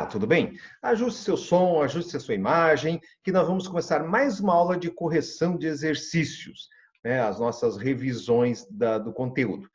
tudo bem? Ajuste seu som, ajuste a sua imagem, que nós vamos começar mais uma aula de correção de exercícios, né? As nossas revisões do conteúdo.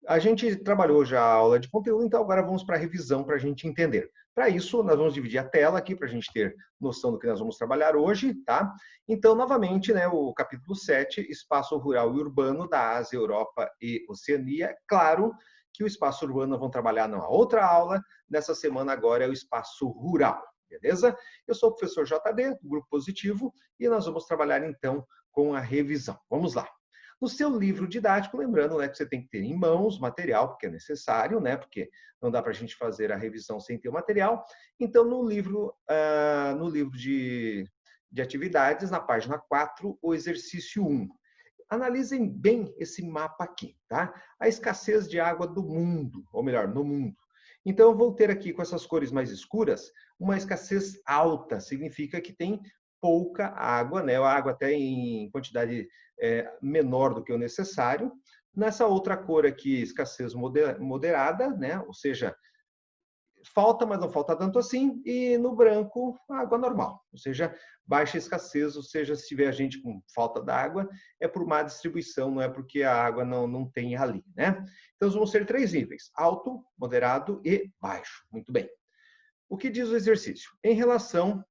A gente trabalhou já a aula de conteúdo, então agora vamos para a revisão para a gente entender. Para isso, nós vamos dividir a tela aqui para a gente ter noção do que nós vamos trabalhar hoje, tá? Então, novamente, né, o capítulo 7, Espaço Rural e Urbano da Ásia, Europa e Oceania. Claro que o espaço urbano nós vamos trabalhar numa outra aula. Nessa semana agora é o espaço rural, beleza? Eu sou o professor JD, do Grupo Positivo, e nós vamos trabalhar então com a revisão. Vamos lá. No seu livro didático, lembrando, né, que você tem que ter em mãos material, porque é necessário, né, porque não dá para a gente fazer a revisão sem ter o material. Então, no livro de atividades, na página 4, o exercício 1. Analisem bem esse mapa aqui, tá? A escassez de água do mundo, ou melhor, no mundo. Então, eu vou ter aqui com essas cores mais escuras uma escassez alta, significa que tem pouca água, né? A água até em quantidade menor do que o necessário. Nessa outra cor aqui, escassez moderada, né? Ou seja, falta, mas não falta tanto assim. E no branco, água normal, ou seja, baixa escassez, ou seja, se tiver gente com falta d'água, é por má distribuição, não é porque a água não tem ali, né? Então, vamos ter 3 níveis: alto, moderado e baixo. Muito bem. O que diz o exercício? Em relação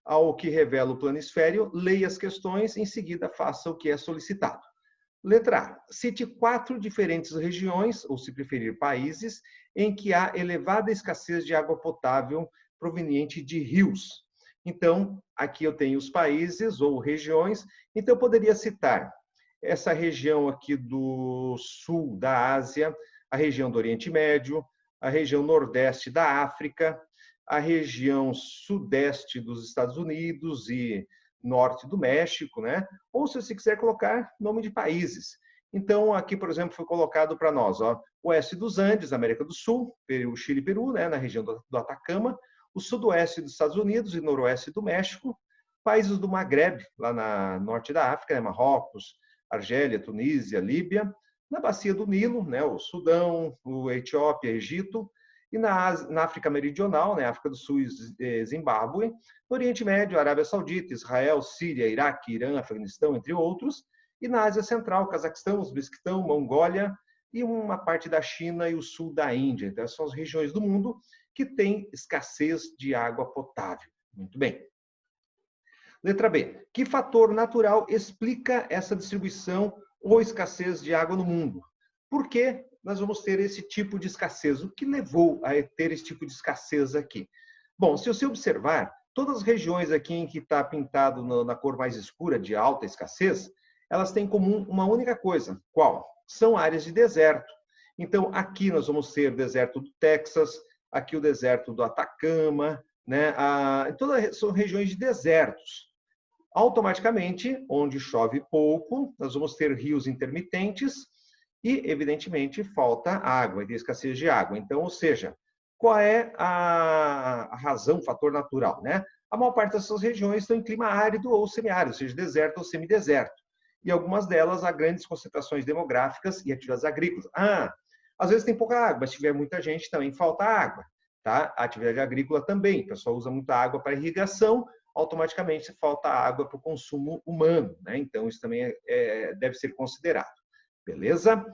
ao que revela o planisfério, leia as questões, em seguida faça o que é solicitado. Letra A. Cite 4 diferentes regiões, ou se preferir, países, em que há elevada escassez de água potável proveniente de rios. Então, aqui eu tenho os países ou regiões, então eu poderia citar essa região aqui do sul da Ásia, a região do Oriente Médio, a região nordeste da África, a região sudeste dos Estados Unidos e norte do México, né? Ou se você quiser colocar nome de países. Então, aqui, por exemplo, foi colocado para nós, ó, oeste dos Andes, América do Sul, Peru, Chile e Peru, né, na região do Atacama, o sudoeste dos Estados Unidos e noroeste do México, países do Maghreb, lá na norte da África, né, Marrocos, Argélia, Tunísia, Líbia, na bacia do Nilo, né, o Sudão, o Etiópia, Egito, e na África Meridional, né, África do Sul e Zimbábue, no Oriente Médio, Arábia Saudita, Israel, Síria, Iraque, Irã, Afeganistão, entre outros, e na Ásia Central, Cazaquistão, Uzbequistão, Mongólia e uma parte da China e o sul da Índia. Então, essas são as regiões do mundo que têm escassez de água potável. Muito bem. Letra B. Que fator natural explica essa distribuição ou escassez de água no mundo? Por que nós vamos ter esse tipo de escassez? O que levou a ter esse tipo de escassez aqui? Bom, se você observar, todas as regiões aqui em que está pintado na cor mais escura, de alta escassez, elas têm em comum uma única coisa. Qual? São áreas de deserto. Então, aqui nós vamos ter o deserto do Texas, aqui o deserto do Atacama, né? Todas são regiões de desertos. Automaticamente, onde chove pouco, nós vamos ter rios intermitentes e, evidentemente, falta água, e escassez de água. Então, ou seja, qual é a razão, o fator natural, né? A maior parte dessas regiões estão em clima árido ou semiárido, ou seja, deserto ou semideserto. E algumas delas há grandes concentrações demográficas e atividades agrícolas. Às vezes tem pouca água, mas se tiver muita gente também falta água, tá? A atividade agrícola também, o pessoal usa muita água para irrigação, automaticamente falta água para o consumo humano, né? Então isso também deve ser considerado, beleza?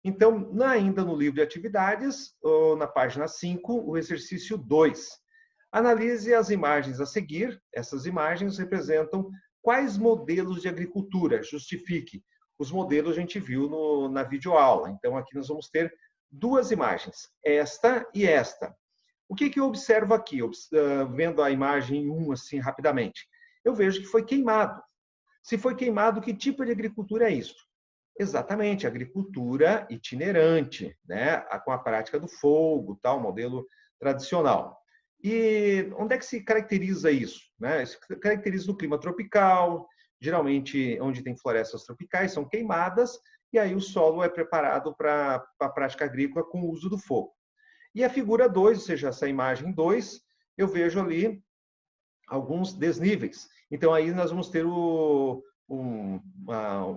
Então, ainda no livro de atividades, na página 5, o exercício 2. Analise as imagens a seguir. Essas imagens representam quais modelos de agricultura? Justifique. Os modelos a gente viu na videoaula. Então, aqui nós vamos ter 2 imagens, esta e esta. O que eu observo aqui, vendo a imagem 1 assim rapidamente? Eu vejo que foi queimado. Se foi queimado, que tipo de agricultura é isso? Exatamente, agricultura itinerante, né? Com a prática do fogo, tal, modelo tradicional. E onde é que se caracteriza isso? Né? Isso se caracteriza no clima tropical, geralmente onde tem florestas tropicais, são queimadas, e aí o solo é preparado para a prática agrícola com o uso do fogo. E a figura 2, ou seja, essa imagem 2, eu vejo ali alguns desníveis. Então, aí nós vamos ter um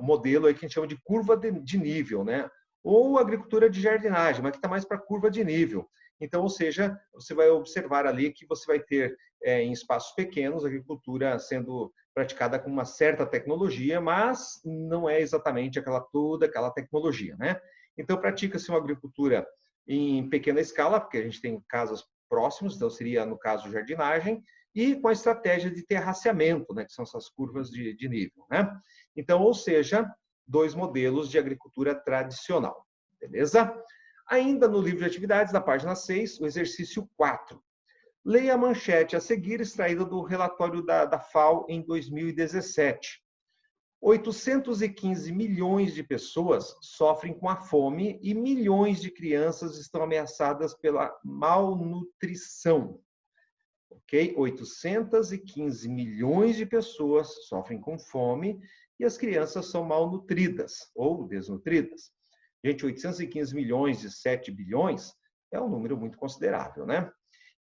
modelo aí que a gente chama de curva de nível, né? Ou agricultura de jardinagem, mas que está mais para curva de nível. Então, ou seja, você vai observar ali que você vai ter em espaços pequenos, a agricultura sendo praticada com uma certa tecnologia, mas não é exatamente toda aquela tecnologia, né? Então, pratica-se uma agricultura em pequena escala, porque a gente tem casas próximos, então seria, no caso, jardinagem, e com a estratégia de terraceamento, né, que são essas curvas de nível, né? Então, ou seja, 2 modelos de agricultura tradicional, beleza? Ainda no livro de atividades, na página 6, o exercício 4. Leia a manchete a seguir, extraída do relatório da FAO em 2017. 815 milhões de pessoas sofrem com a fome e milhões de crianças estão ameaçadas pela malnutrição. Ok? 815 milhões de pessoas sofrem com fome e as crianças são malnutridas ou desnutridas. Gente, 815 milhões de 7 bilhões é um número muito considerável, né?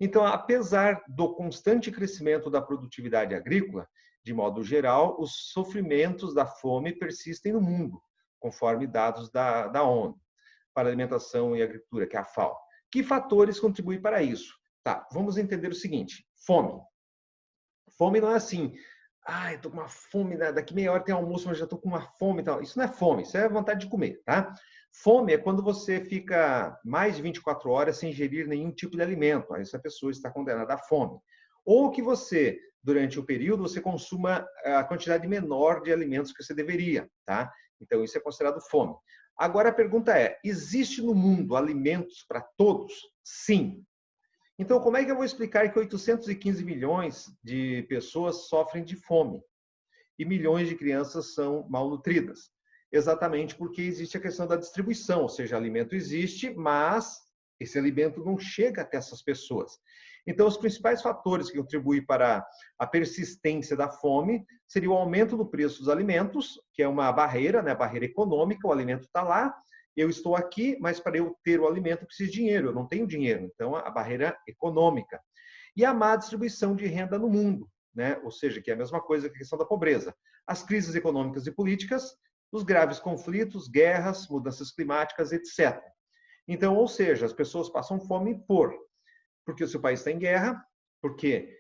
Então, apesar do constante crescimento da produtividade agrícola, de modo geral, os sofrimentos da fome persistem no mundo, conforme dados da ONU para Alimentação e Agricultura, que é a FAO. Que fatores contribuem para isso? Tá, vamos entender o seguinte: fome. Fome não é assim, eu tô com uma fome, daqui meia hora tem almoço, mas já tô com uma fome e tal. Isso não é fome, isso é vontade de comer, tá? Fome é quando você fica mais de 24 horas sem ingerir nenhum tipo de alimento. Aí essa pessoa está condenada à fome. Ou que você, durante o período, você consuma a quantidade menor de alimentos que você deveria, tá? Então, isso é considerado fome. Agora, a pergunta é, existe no mundo alimentos para todos? Sim. Então, como é que eu vou explicar que 815 milhões de pessoas sofrem de fome e milhões de crianças são malnutridas? Exatamente porque existe a questão da distribuição, ou seja, alimento existe, mas esse alimento não chega até essas pessoas. Então, os principais fatores que contribuem para a persistência da fome seria o aumento do preço dos alimentos, que é uma barreira, né? Barreira econômica, o alimento está lá, eu estou aqui, mas para eu ter o alimento eu preciso de dinheiro, eu não tenho dinheiro, então a barreira econômica. E a má distribuição de renda no mundo, né? Ou seja, que é a mesma coisa que a questão da pobreza. As crises econômicas e políticas, os graves conflitos, guerras, mudanças climáticas, etc. Então, ou seja, as pessoas passam fome porque o seu país está em guerra, porque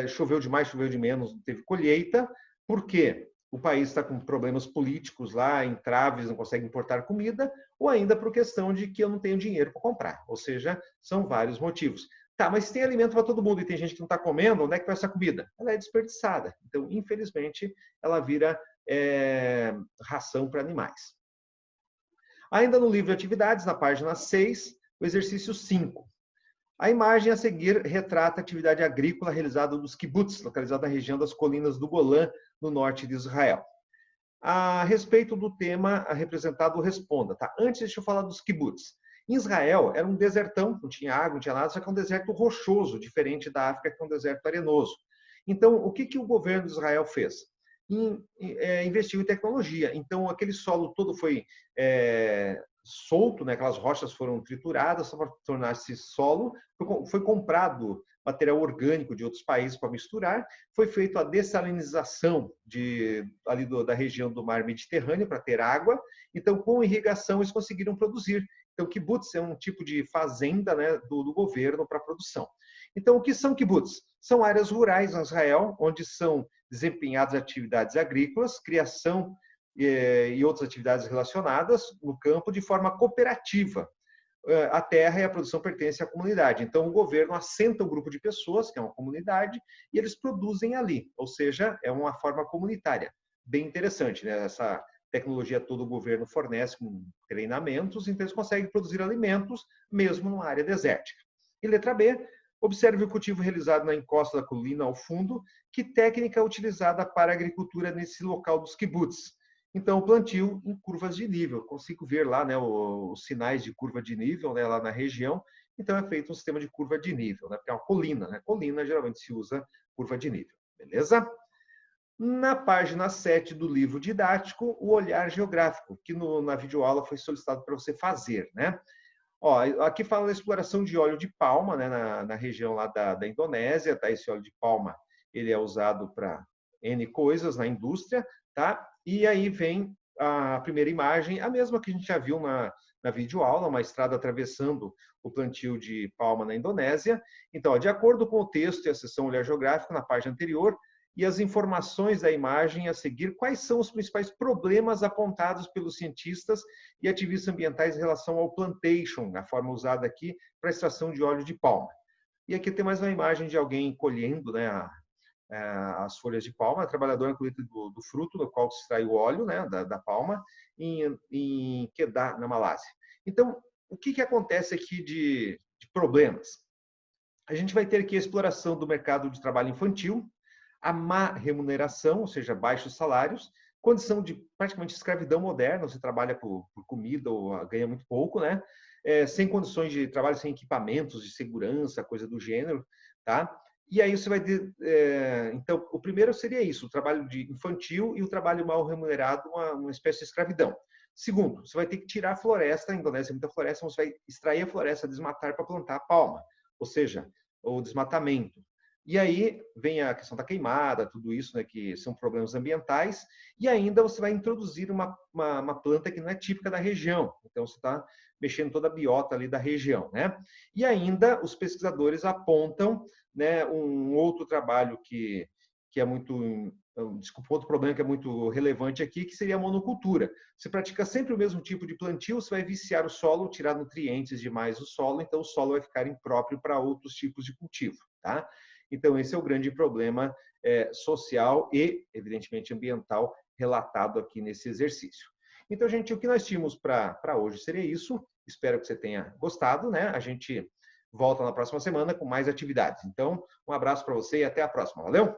choveu demais, choveu de menos, não teve colheita, porque o país está com problemas políticos lá, entraves, não consegue importar comida, ou ainda por questão de que eu não tenho dinheiro para comprar. Ou seja, são vários motivos. Tá, mas se tem alimento para todo mundo e tem gente que não está comendo, onde é que vai essa comida? Ela é desperdiçada. Então, infelizmente, ela vira ração para animais. Ainda no livro de atividades, na página 6, o exercício 5. A imagem a seguir retrata a atividade agrícola realizada nos kibbutz, localizada na região das colinas do Golã, no norte de Israel. A respeito do tema representado, responda. Tá? Antes, deixa eu falar dos kibbutz. Em Israel, era um desertão, não tinha água, não tinha nada, só que é um deserto rochoso, diferente da África, que é um deserto arenoso. Então, o que o governo de Israel fez? Investiu em tecnologia. Então, aquele solo todo foi solto, né? Aquelas rochas foram trituradas para tornar-se solo. Foi comprado material orgânico de outros países para misturar. Foi feita a dessalinização ali da região do mar Mediterrâneo para ter água. Então, com irrigação, eles conseguiram produzir. Então, kibbutz é um tipo de fazenda, né, do governo para produção. Então, o que são kibbutz? São áreas rurais em Israel, onde são desempenhadas atividades agrícolas, criação e outras atividades relacionadas no campo de forma cooperativa. A terra e a produção pertencem à comunidade. Então, o governo assenta um grupo de pessoas, que é uma comunidade, e eles produzem ali. Ou seja, é uma forma comunitária. Bem interessante, né? Essa tecnologia toda o governo fornece com treinamentos, então eles conseguem produzir alimentos mesmo numa área desértica. E letra B, observe o cultivo realizado na encosta da colina ao fundo, que técnica é utilizada para a agricultura nesse local dos kibbutz. Então, o plantio em curvas de nível. Consigo ver lá, né, os sinais de curva de nível, né, lá na região. Então, é feito um sistema de curva de nível, né, porque é uma colina. Né? Colina, geralmente, se usa curva de nível. Beleza? Na página 7 do livro didático, o olhar geográfico, que na videoaula foi solicitado para você fazer. Né? Ó, aqui fala da exploração de óleo de palma, né, na região lá da Indonésia. Tá? Esse óleo de palma ele é usado para N coisas na indústria. Tá? E aí vem a primeira imagem, a mesma que a gente já viu na videoaula, uma estrada atravessando o plantio de palma na Indonésia. Então, de acordo com o texto e a seção Olhar Geográfico na página anterior, e as informações da imagem a seguir, quais são os principais problemas apontados pelos cientistas e ativistas ambientais em relação ao plantation, a forma usada aqui para a extração de óleo de palma. E aqui tem mais uma imagem de alguém colhendo, né, as folhas de palma, a trabalhadora na colheita do fruto, no qual se extrai o óleo, né, da palma, em Kedah, na Malásia. Então, o que acontece aqui de problemas? A gente vai ter aqui a exploração do mercado de trabalho infantil, a má remuneração, ou seja, baixos salários, condição de praticamente escravidão moderna, você trabalha por comida ou ganha muito pouco, né? Sem condições de trabalho, sem equipamentos de segurança, coisa do gênero, tá? E aí você vai ter, então, o primeiro seria isso, o trabalho de infantil e o trabalho mal remunerado, uma espécie de escravidão. Segundo, você vai ter que tirar a floresta, a Indonésia é muita floresta, você vai extrair a floresta, desmatar para plantar a palma, ou seja, o desmatamento. E aí vem a questão da queimada, tudo isso, né, que são problemas ambientais, e ainda você vai introduzir uma planta que não é típica da região, então você está mexendo toda a biota ali da região, né? E ainda os pesquisadores apontam, né, um outro trabalho que é muito, desculpa, outro problema que é muito relevante aqui, que seria a monocultura. Você pratica sempre o mesmo tipo de plantio, você vai viciar o solo, tirar nutrientes demais do solo, então o solo vai ficar impróprio para outros tipos de cultivo, tá? Então, esse é o grande problema social e, evidentemente, ambiental relatado aqui nesse exercício. Então, gente, o que nós tínhamos para hoje seria isso. Espero que você tenha gostado, né? A gente volta na próxima semana com mais atividades. Então, um abraço para você e até a próxima. Valeu?